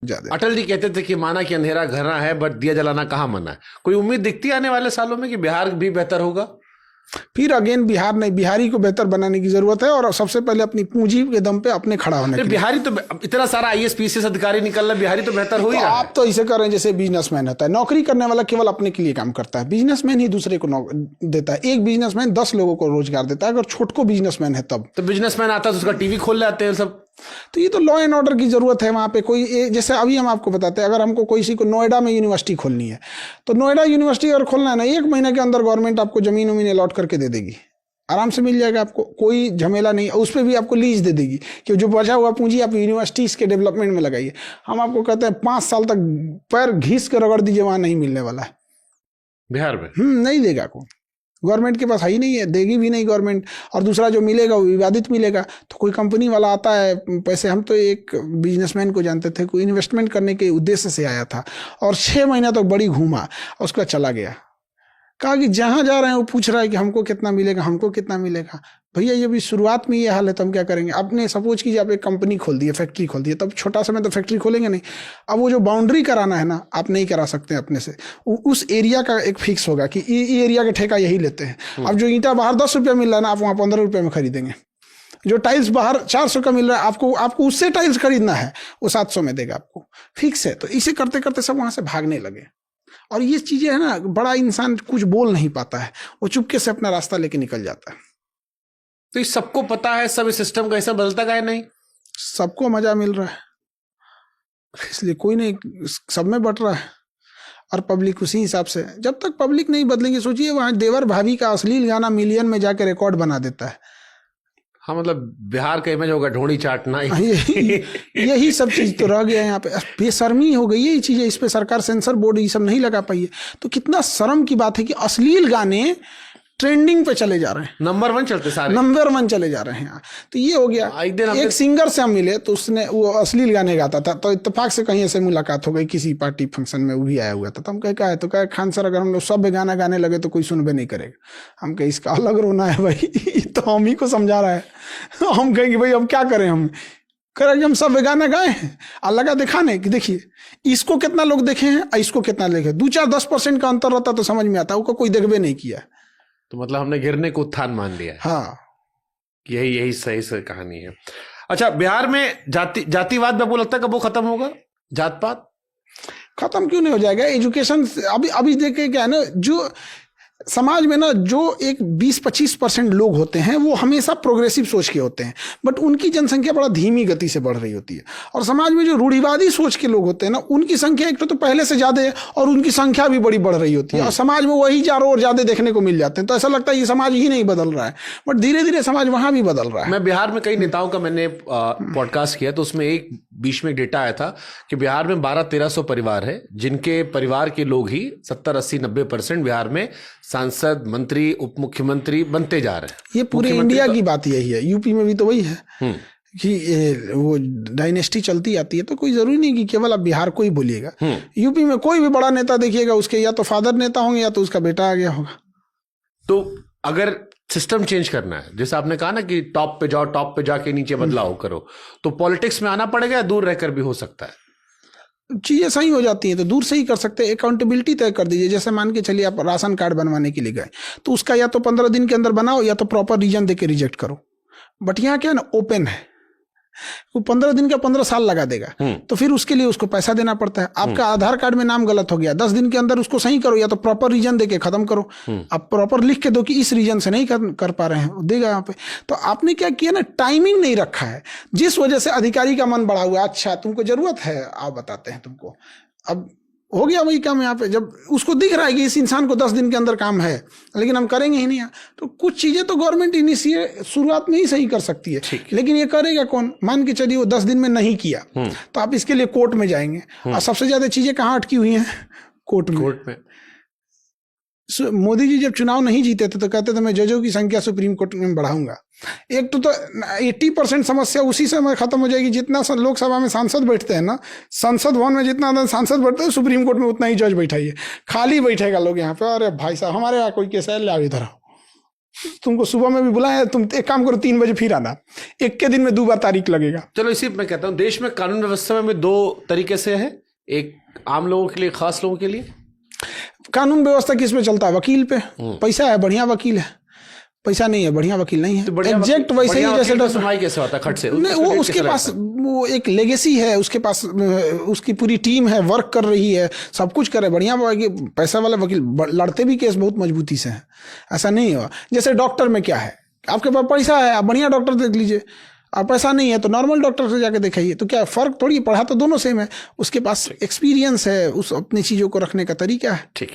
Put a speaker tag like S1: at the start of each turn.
S1: ज्यादा।
S2: अटल जी कहते थे कि माना कि अंधेरा घना है बट दिया जलाना कहाँ मना है। कोई उम्मीद दिखती है आने वाले सालों में कि बिहार भी बेहतर होगा?
S1: फिर अगेन बिहार नहीं, बिहारी को बेहतर बनाने की जरूरत है और सबसे पहले अपनी पूंजी के दम पे अपने खड़ा होने के लिए।
S2: बिहारी तो इतना सारा आईएएस पीसीएस अधिकारी निकल रहा है, बिहारी तो बेहतर हो ही रहा है।
S1: आप तो ऐसे कर रहे हैं जैसे बिजनेसमैन होता है, नौकरी करने वाला केवल अपने के लिए काम करता है, बिजनेसमैन ही दूसरे को देता है। एक बिजनेसमैन 10 लोगों को रोजगार देता है, अगर छोटको बिजनेसमैन है तब।
S2: तो बिजनेसमैन आता है तो उसका टीवी खोल लेते हैं सब।
S1: तो ये तो लॉ एंड ऑर्डर की जरूरत है वहां पे। कोई जैसे अभी हम आपको बताते हैं, अगर हमको किसी को नोएडा में यूनिवर्सिटी खोलनी है, तो नोएडा यूनिवर्सिटी अगर खोलना है ना, 1 महीने के अंदर गवर्नमेंट आपको जमीन उमीन अलॉट करके दे देगी, आराम से मिल जाएगा आपको, कोई झमेला नहीं। उस पर भी आपको लीज दे देगी कि जो बचा हुआ पूंजी आप यूनिवर्सिटीज के डेवलपमेंट में लगाइए। हम आपको कहते हैं 5 साल तक पैर घिस कर रगड़ दीजिए, वहां नहीं मिलने वाला है
S2: बिहार में।
S1: नहीं देगा कोई, गवर्नमेंट के पास है ही नहीं है, देगी भी नहीं गवर्नमेंट। और दूसरा जो मिलेगा वो विवादित मिलेगा। तो कोई कंपनी वाला आता है पैसे, हम तो एक बिजनेसमैन को जानते थे, कोई इन्वेस्टमेंट करने के उद्देश्य से आया था और 6 महीना तक बड़ी घूमा और उसके बाद चला गया। कहा कि जहां जा रहे हैं वो पूछ रहा है कि हमको कितना मिलेगा, हमको कितना मिलेगा। भैया ये भी शुरुआत में ये हाल है तो हम क्या करेंगे? आपने सपोज कीजिए आप एक कंपनी खोल दी है, फैक्ट्री खोल दी है, तब छोटा सा में तो फैक्ट्री खोलेंगे नहीं। अब वो जो बाउंड्री कराना है ना, आप नहीं करा सकते अपने से। उस एरिया का एक फिक्स होगा कि ये एरिया का ठेका यही लेते हैं। अब जो ईंटा बाहर 10 रुपया मिल रहा है ना, आप वहाँ 15 रुपये में खरीदेंगे। जो टाइल्स बाहर 400 का मिल रहा है, आपको उससे टाइल्स खरीदना है, वो 700 में देगा आपको, फिक्स है। तो इसे करते करते सब वहां से भागने लगे। और ये चीजें है ना, बड़ा इंसान कुछ बोल नहीं पाता है, वो चुपके से अपना रास्ता लेके निकल जाता है।
S2: तो इस सबको पता है, सब इस सिस्टम का ऐसा बदलता का है नहीं,
S1: सबको मजा मिल रहा है, इसलिए कोई नहीं, सब में बट रहा है। और पब्लिक उसी हिसाब से, जब तक पब्लिक नहीं बदलेंगे, सोचिए वहां देवर भाभी का अश्लील गाना मिलियन में जाकर रिकॉर्ड बना देता है।
S2: हाँ, मतलब बिहार का इमेज होगा ढोंडी चाटना।
S1: यही सब चीज तो रह गया यहाँ पे, बेशर्मी हो गई ये चीजें। इस पे सरकार सेंसर बोर्ड ये सब नहीं लगा पाई है। तो कितना शर्म की बात है कि अश्लील गाने ट्रेंडिंग पे चले जा रहे हैं,
S2: नंबर 1 चलते सारे,
S1: नंबर 1 चले जा रहे हैं। तो ये हो गया। एक सिंगर से हम मिले तो उसने वो अश्लील गाने गाता था, तो इत्तेफाक से कहीं ऐसे मुलाकात हो गई किसी पार्टी फंक्शन में, वो भी आया हुआ था। तो हम कहे क्या है, तो कहे खान सर अगर हम लोग सब गाना गाने लगे तो कोई सुनबे नहीं करेगा। हम कहे इसका अलग रोना है भाई, तो हम ही को समझा रहा है। हम कहेंगे भाई अब क्या करें, हम करेंगे हम सब गाना गाए हैं और लगा दिखाने कि देखिए इसको कितना लोग देखे हैं, इसको कितना देखे। 2-4-10% का अंतर रहता तो समझ में आता, वो कोई देखबे नहीं किया।
S2: तो मतलब हमने गिरने को उत्थान मान लिया है।
S1: हाँ,
S2: यही सही से कहानी है। अच्छा, बिहार में जातिवाद आपको लगता है कब वो खत्म होगा? जात पात
S1: खत्म क्यों नहीं हो जाएगा? एजुकेशन अभी देखे क्या है ना, जो समाज में ना जो एक 20-25% लोग होते हैं वो हमेशा प्रोग्रेसिव सोच के होते हैं, बट उनकी जनसंख्या बड़ा धीमी गति से बढ़ रही होती है। और समाज में जो रूढ़िवादी सोच के लोग होते हैं ना, उनकी संख्या एक तो पहले से ज्यादा है और उनकी संख्या भी बड़ी बढ़ रही होती है। और समाज में वही चारों ओर ज्यादा देखने को मिल जाते हैं। तो ऐसा लगता है ये समाज ही नहीं बदल रहा है, बट धीरे धीरे समाज वहां भी बदल रहा है।
S2: मैं बिहार में कई नेताओं का मैंने पॉडकास्ट किया, तो उसमें एक बीच में डेटा आया था कि बिहार में 1200-1300 परिवार है जिनके परिवार के लोग ही 70-80-90% बिहार में सांसद, मंत्री, उप मुख्यमंत्री बनते जा रहे हैं।
S1: ये पूरे इंडिया की बात यही है, यूपी में भी तो वही है कि वो डायनेस्टी चलती आती है। तो कोई जरूरी नहीं कि केवल आप बिहार को ही बोलिएगा, यूपी में कोई भी बड़ा नेता देखिएगा, उसके या तो फादर नेता होंगे या तो उसका बेटा आ गया होगा।
S2: तो अगर सिस्टम चेंज करना है, जैसे आपने कहा ना कि टॉप पे जाओ, टॉप पे जाके नीचे बदलाव करो, तो पॉलिटिक्स में आना पड़ेगा या दूर रहकर भी हो सकता है?
S1: चीजें सही हो जाती हैं तो दूर से ही कर सकते हैं। अकाउंटेबिलिटी तय कर दीजिए। जैसे मान के चलिए आप राशन कार्ड बनवाने के लिए गए, तो उसका या तो 15 दिन के अंदर बनाओ या तो प्रॉपर रीजन देके रिजेक्ट करो। बट यहाँ क्या है ना, ओपन है, वो 15 दिन का 15 साल लगा देगा, तो फिर उसके लिए उसको पैसा देना पड़ता है। आपका आधार कार्ड में नाम गलत हो गया, 10 दिन के अंदर उसको सही करो या तो प्रॉपर रीजन देके खत्म करो। आप प्रॉपर लिख के दो कि इस रीजन से नहीं कर पा रहे हैं, देगा यहाँ पे। तो आपने क्या किया ना, टाइमिंग नहीं रखा है, जिस वजह से अधिकारी का मन बढ़ा हुआ है। अच्छा तुमको जरूरत है, आप बताते हैं तुमको, अब हो गया वही काम यहाँ पे। जब उसको दिख रहा है कि इस इंसान को 10 दिन के अंदर काम है, लेकिन हम करेंगे ही नहीं, तो कुछ चीजें तो गवर्नमेंट इनिशिएट शुरुआत में ही सही कर सकती है, लेकिन ये करेगा कौन? मान के चलिए वो 10 दिन में नहीं किया, तो आप इसके लिए कोर्ट में जाएंगे। और सबसे ज्यादा चीजें कहाँ अटकी हुई हैं? कोर्ट में। मोदी जी जब चुनाव नहीं जीते थे तो कहते थे मैं जजों की संख्या सुप्रीम कोर्ट में बढ़ाऊंगा। एक तो 80% समस्या उसी समय खत्म हो जाएगी, जितना लोकसभा में सांसद बैठते हैं ना, संसद भवन में जितना सांसद बैठते हैं, सुप्रीम कोर्ट में उतना ही जज बैठाइए, खाली बैठेगा लोग यहाँ पे। अरे भाई साहब हमारे यहाँ कोई केस है, ले आओ इधर आओ। तुमको सुबह में भी बुलाया, तुम एक काम करो 3 बजे फिर आना, एक के दिन में 2 बार तारीख लगेगा।
S2: चलो इसी मैं कहता हूँ, देश में कानून व्यवस्था में 2 तरीके से है, एक आम लोगों के लिए, खास लोगों के लिए।
S1: कानून व्यवस्था किस पे चलता है? वकील पे। पैसा है, बढ़िया वकील है, पैसा नहीं है, बढ़िया वकील नहीं है। एग्जैक्ट वैसे ही जैसे
S2: सुनवाई कैसे होता है खट से?
S1: नहीं, वो उसके पास वो एक लेगेसी है, उसके पास उसकी पूरी टीम है, वर्क कर रही है, सब कुछ करे, बढ़िया पैसा वाला वकील। लड़ते भी केस बहुत मजबूती से है, ऐसा नहीं हो। जैसे डॉक्टर में क्या है, आपके पास पैसा है, आप बढ़िया डॉक्टर देख लीजिए, और पैसा नहीं है तो नॉर्मल डॉक्टर से जाके दिखाइए। तो क्या फर्क थोड़ी, पढ़ा तो दोनों सेम है, उसके पास एक्सपीरियंस है, उस अपनी चीज़ों को रखने का तरीका है।
S2: ठीक।